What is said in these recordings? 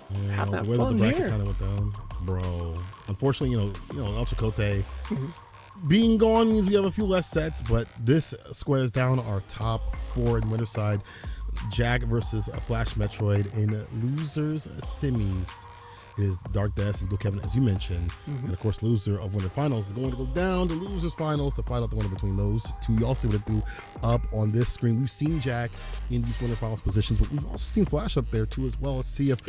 Yeah, have the that way that the fun bracket here. kind of went down, bro. Unfortunately, Ultra Cote being gone means we have a few less sets, but this squares down our top four in winter side. JAK versus a Flash Metroid in losers semis. It is Dark Death and Blue Kevin, as you mentioned. And of course, loser of winter finals is going to go down to losers finals to fight out the winner between those two. You also see what it do up on this screen. We've seen JAK in these winter finals positions, but we've also seen Flash up there too as well. Let's see if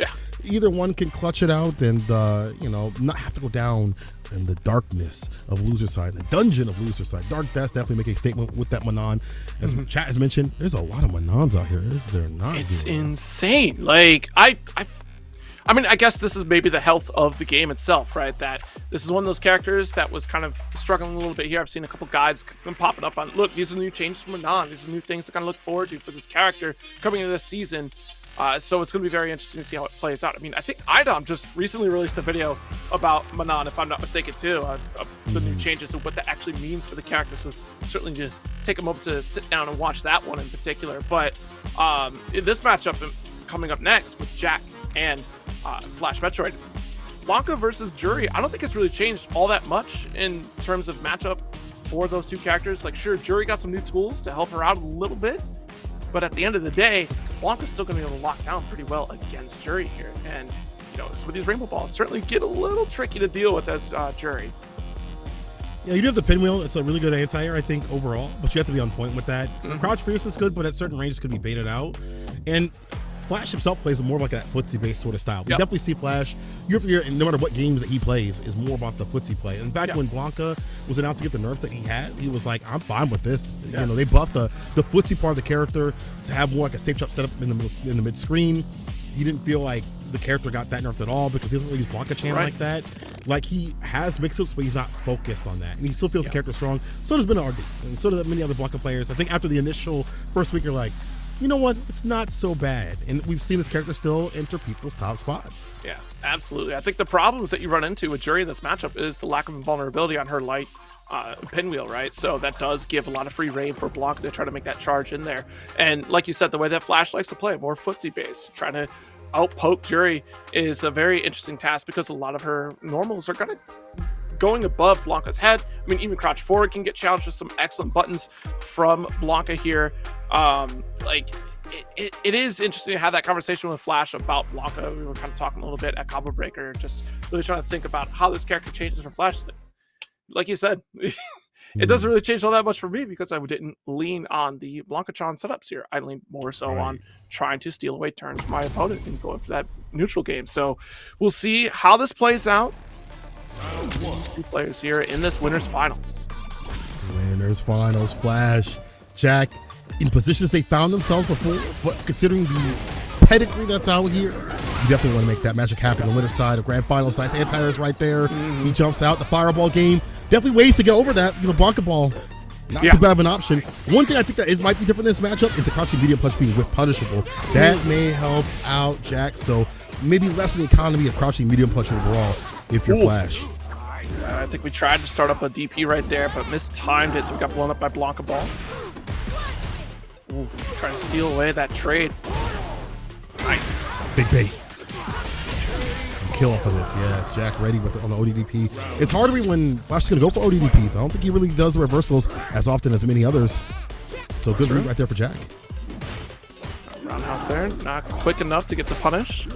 either one can clutch it out and not have to go down in the darkness of loser side, the dungeon of loser side. Dark Death definitely making a statement with that Manon. As chat has mentioned, there's a lot of Manons out here. Is there not? It's insane. Like I mean, I guess this is maybe the health of the game itself, right? That this is one of those characters that was kind of struggling a little bit here. I've seen a couple guides popping up on, look, these are new changes from Manon. These are new things to kind of look forward to for this character coming into this season. So it's going to be very interesting to see how it plays out. I mean, I think IDOM just recently released a video about Manon, if I'm not mistaken, too, of the new changes and what that actually means for the character. So certainly to take a moment to sit down and watch that one in particular. But in this matchup coming up next with JAK and Flash Metroid, Blanka versus Juri, I don't think it's really changed all that much in terms of matchup for those two characters. Like, sure, Juri got some new tools to help her out a little bit, but at the end of the day, Blanka's still going to be able to lock down pretty well against Juri here. And, some of these Rainbow Balls certainly get a little tricky to deal with as Juri. Yeah, you do have the pinwheel. It's a really good anti-air, I think, overall, but you have to be on point with that. Crouch Fierce is good, but at certain ranges could be baited out. And Flash himself plays more like that footsie-based sort of style. We definitely see Flash, year after year, and no matter what games that he plays, is more about the footsie play. In fact, when Blanka was announced to get the nerfs that he had, he was like, I'm fine with this. They buffed the footsie part of the character to have more like a safe drop setup in the mid-screen. He didn't feel like the character got that nerfed at all because he doesn't really use Blanka Chan like that. Like, he has mix-ups, but he's not focused on that. And he still feels the character strong. So does Ben RD, and so do many other Blanka players. I think after the initial first week, you're like, you know what? It's not so bad. And we've seen this character still enter people's top spots. Yeah, absolutely. I think the problems that you run into with Juri in this matchup is the lack of invulnerability on her light pinwheel, right? So that does give a lot of free reign for Blanka to try to make that charge in there. And like you said, the way that Flash likes to play, more footsie based, trying to outpoke Juri is a very interesting task because a lot of her normals are going above Blanka's head. I mean, even crouch forward can get challenged with some excellent buttons from Blanka here. It is interesting to have that conversation with Flash about Blanka. We were kind of talking a little bit at Combo Breaker, just really trying to think about how this character changes for Flash. Like you said, it doesn't really change all that much for me because I didn't lean on the Blanka-chan setups here. I leaned more so on trying to steal away turns from my opponent and going for that neutral game. So we'll see how this plays out. Two players here in this winners finals. Winners finals, Flash, JAK, in positions they found themselves before, but considering the pedigree that's out here, you definitely want to make that magic happen. The winner side of grand finals, nice anti-air is right there. He jumps out, the fireball game. Definitely ways to get over that. Blanka ball, not too bad of an option. One thing I think that might be different in this matchup is the crouching medium punch being whip punishable. That may help out JAK, so maybe lessen the economy of crouching medium punch overall if you're Flash. I think we tried to start up a DP right there, but mistimed it, so we got blown up by Blanka ball. Trying to steal away that trade. Nice. Big bait. Kill off of this. Yes, JAK ready with it on the ODDP. It's hard to read when Flash is going to go for ODDPs. I don't think he really does the reversals as often as many others. So good read right there for JAK. Roundhouse there. Not quick enough to get the punish.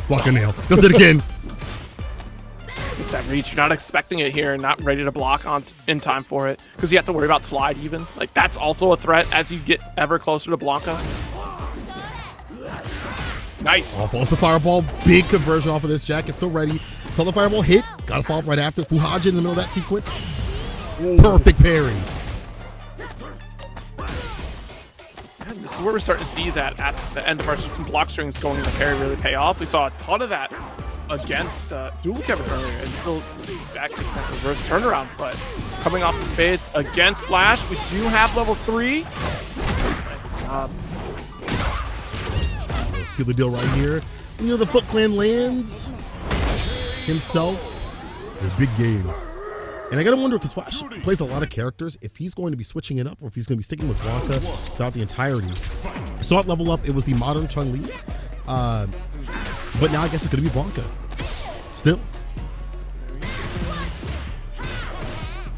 Block a nail. Does it again. It's that reach. You're not expecting it here and not ready to block in time for it because you have to worry about slide even. Like, that's also a threat as you get ever closer to Blanka. Nice. Falls the fireball. Big conversion off of this. JAK is so ready. Saw the fireball hit. Got to follow up right after. Fuhaji in the middle of that sequence. Perfect parry. And this is where we're starting to see that at the end of our block strings going into parry really pay off. We saw a ton of that against Dual Kevin earlier and still back in that reverse turnaround, but coming off the spades against Flash, we do have level 3. See the deal right here. The Foot Clan lands himself a big game. And I gotta wonder, because Flash plays a lot of characters, if he's going to be switching it up or if he's going to be sticking with Blanka throughout the entirety. Saw it level up. It was the modern Chun-Li. But now I guess it's going to be Blanka. Still.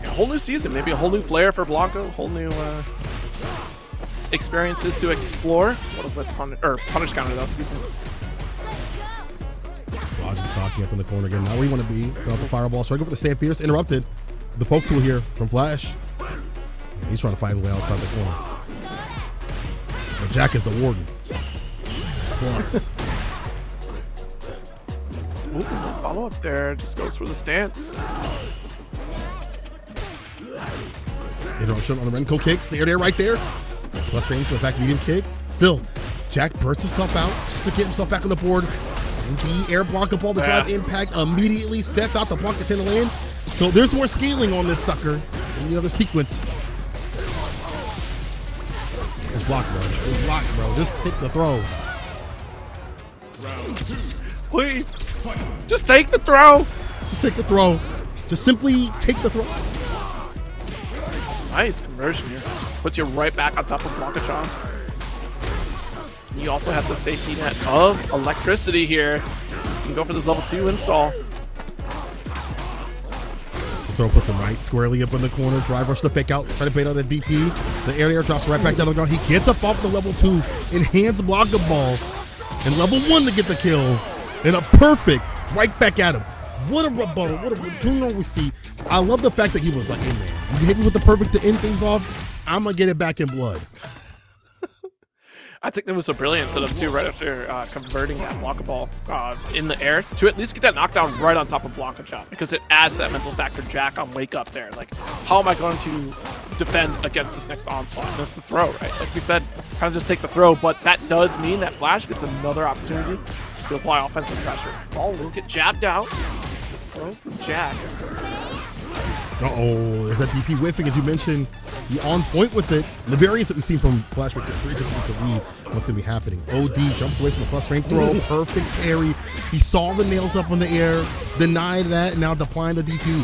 A whole new season, maybe a whole new flair for Blanka, a whole new experiences to explore. What a punish counter though, excuse me. Dodging Saki up in the corner again. Not where you want to be. Got the fireball. Trying to go for the stand fierce. Interrupted. The poke tool here from Flash. Yeah, he's trying to find a way outside the corner. But JAK is the warden. Plus. Ooh, follow up there. Just goes for the stance. Interruption on the Renko kicks. There, right there. Plus range for the back medium kick. Still, JAK bursts himself out just to get himself back on the board. The air Blanka ball, the drive impact immediately sets out the Blanka to land. So there's more scaling on this sucker in the other sequence. Just block, bro. Just block, bro. Just take the throw. Please. Just take the throw. Just take the throw. Just simply take the throw. Nice conversion here. Puts you right back on top of Blanka-chan. You also have the safety net of electricity here. You can go for this level 2 install. The throw puts him right squarely up in the corner. Drive rush the fake out. Try to bait out a DP. The air drops right back down on the ground. He gets up off the level 2. Enhanced Blanka ball. And level 1 to get the kill. And a perfect right back at him. What a rebuttal. What a return we see. I love the fact that he was like, hey man, you hit me with the perfect to end things off. I'm going to get it back in blood. I think that was a brilliant setup too, right after converting that Blanka ball in the air to at least get that knockdown right on top of Blanka-chan, because it adds that mental stack for JAK on wake up there. Like, how am I going to defend against this next onslaught? That's the throw, right? Like we said, kind of just take the throw, but that does mean that Flash gets another opportunity to apply offensive pressure. Ball will get jabbed out. Throw from JAK. Uh-oh, there's that DP whiffing, as you mentioned. He on point with it. The variance that we've seen from Flash makes it 3 different to read what's going to be happening. OD jumps away from the plus range throw. Perfect parry. He saw the nails up in the air, denied that, and now applying the DP.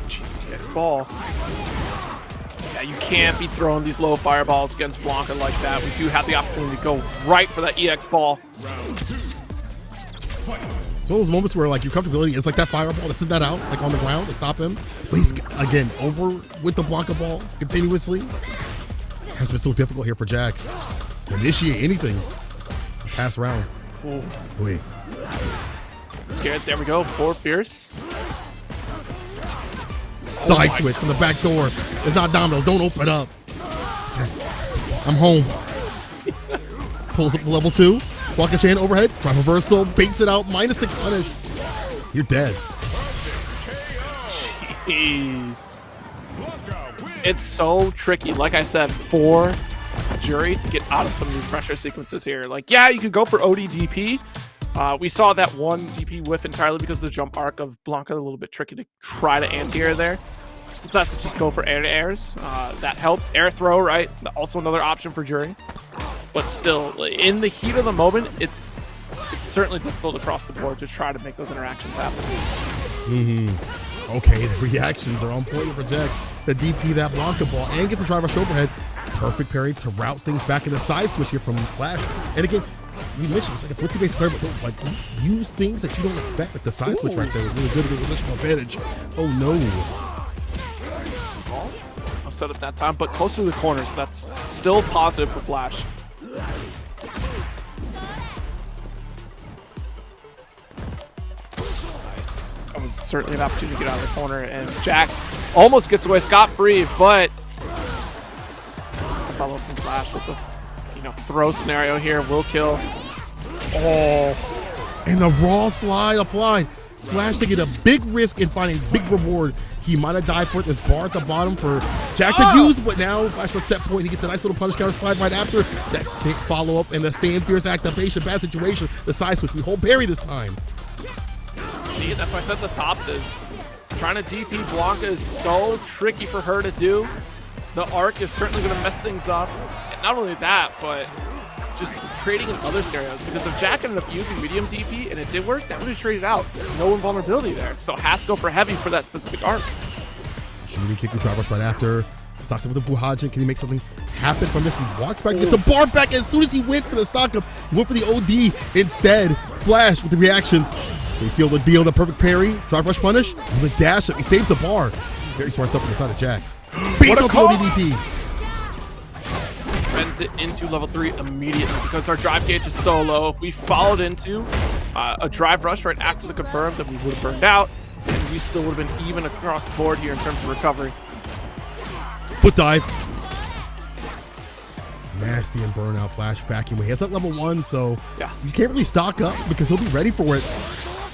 Jeez, EX ball. Yeah, you can't be throwing these low fireballs against Blanka like that. We do have the opportunity to go right for that EX ball. It's one of those moments where like your comfortability is like that fireball to send that out like on the ground to stop him. But he's again over with the Blanka ball continuously. Has been so difficult here for JAK. Initiate anything. Pass round. Ooh. Wait. Scared. There we go. Forward fierce. Side switch from the back door. It's not dominoes. Don't open up. I'm home. Pulls up the level 2. Blanka-chan overhead. Try reversal. Baits it out. -6 punish. You're dead. Jeez. It's so tricky, like I said, for Juri to get out of some of these pressure sequences here. Like, yeah, you could go for OD DP. We saw that one DP whiff entirely because of the jump arc of Blanka, a little bit tricky to try to anti-air there. Sometimes it's just go for air-to-airs. That helps. Air throw, right? Also another option for Juri. But still, in the heat of the moment, it's certainly difficult across the board to try to make those interactions happen. Okay, the reactions are on point for JAK. The DP, that Blanka ball, and gets a drive rush overhead. Perfect parry to route things back in the side switch here from Flash. And again, you mentioned it's like a footsie-based player, but like use things that you don't expect. Like the side switch right there was really good to get positional advantage. Oh no. I'll set up that time, but closer to the corner, so that's still positive for Flash. Nice. That was certainly an opportunity to get out of the corner, and JAK almost gets away scot-free, but follow from Flash with the throw scenario here will kill. Oh, and the raw slide applied. Flash taking a big risk in finding big reward. He might have died for it. This bar at the bottom for JAK to use, but now Flash at set point. He gets a nice little punish counter slide right after. That sick follow-up and the stand fierce activation. Bad situation. The side switch. We hold parry this time. See, that's why I said at the top is trying to DP Blanka is so tricky for her to do. The arc is certainly going to mess things up. And not only that, but just trading in other scenarios. Because if JAK ended up using medium DP and it did work, that would have traded out. No invulnerability there. So has to go for heavy for that specific arc. Juri kick the drive rush right after. Stocks up with the Fuhajin. Can he make something happen from this? He walks back, gets a bar back as soon as he went for the stock up. He went for the OD instead. Flash with the reactions. Can he seal the deal? The perfect parry. Drive rush punish. With the dash up. He saves the bar. Very smart stuff on the side of JAK. Beats up the ODDP. Spends it into level 3 immediately because our drive gauge is so low. If we followed into a drive rush right after the confirm, then we would have burned out, and we still would have been even across the board here in terms of recovery. Foot dive. Nasty and burnout Flash backing away. He has that level 1, so yeah, you can't really stock up because he'll be ready for it.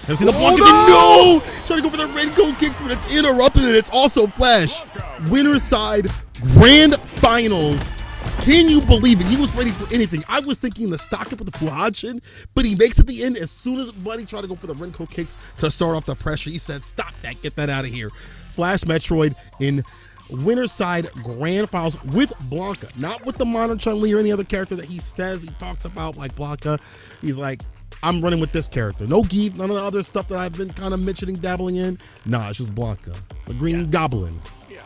I've seen the Blanka. No! Trying to go for the red coat kicks, but it's interrupted, and it's also Flash. Winner's side grand finals. Can you believe it? He was ready for anything. I was thinking the stock up with the Fuhajin, but he makes it the end as soon as Buddy tried to go for the Renko kicks to start off the pressure. He said, stop that, get that out of here. FLASHMETROID in winner's side grand finals with Blanka, not with the Modern Chun-Li or any other character that he says he talks about like Blanka. He's like, I'm running with this character. No Geef, none of the other stuff that I've been kind of mentioning, dabbling in. Nah, it's just Blanka, the Green Goblin.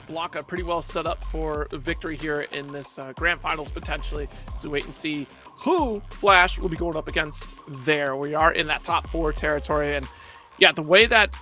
Blanka pretty well set up for victory here in this grand finals potentially. So wait and see who Flash will be going up against there. We are in that top 4 territory, and yeah, the way that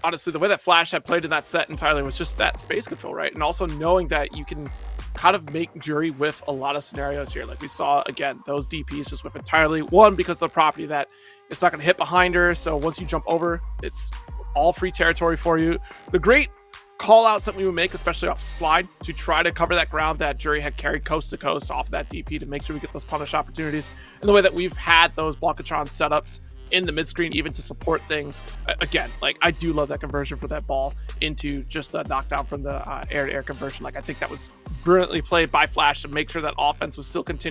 honestly the way that Flash had played in that set entirely was just that space control, right? And also knowing that you can kind of make Juri whiff a lot of scenarios here. Like we saw again, those DPs just whiff entirely. One, because of the property that it's not going to hit behind her, so once you jump over, it's all free territory for you. The great call outs that we would make, especially off slide, to try to cover that ground that Juri had carried coast to coast off of that DP to make sure we get those punish opportunities. And the way that we've had those Blankatron setups in the mid screen, even to support things. Again, like I do love that conversion for that ball into just the knockdown from the air to air conversion. Like I think that was brilliantly played by Flash to make sure that offense was still continuing.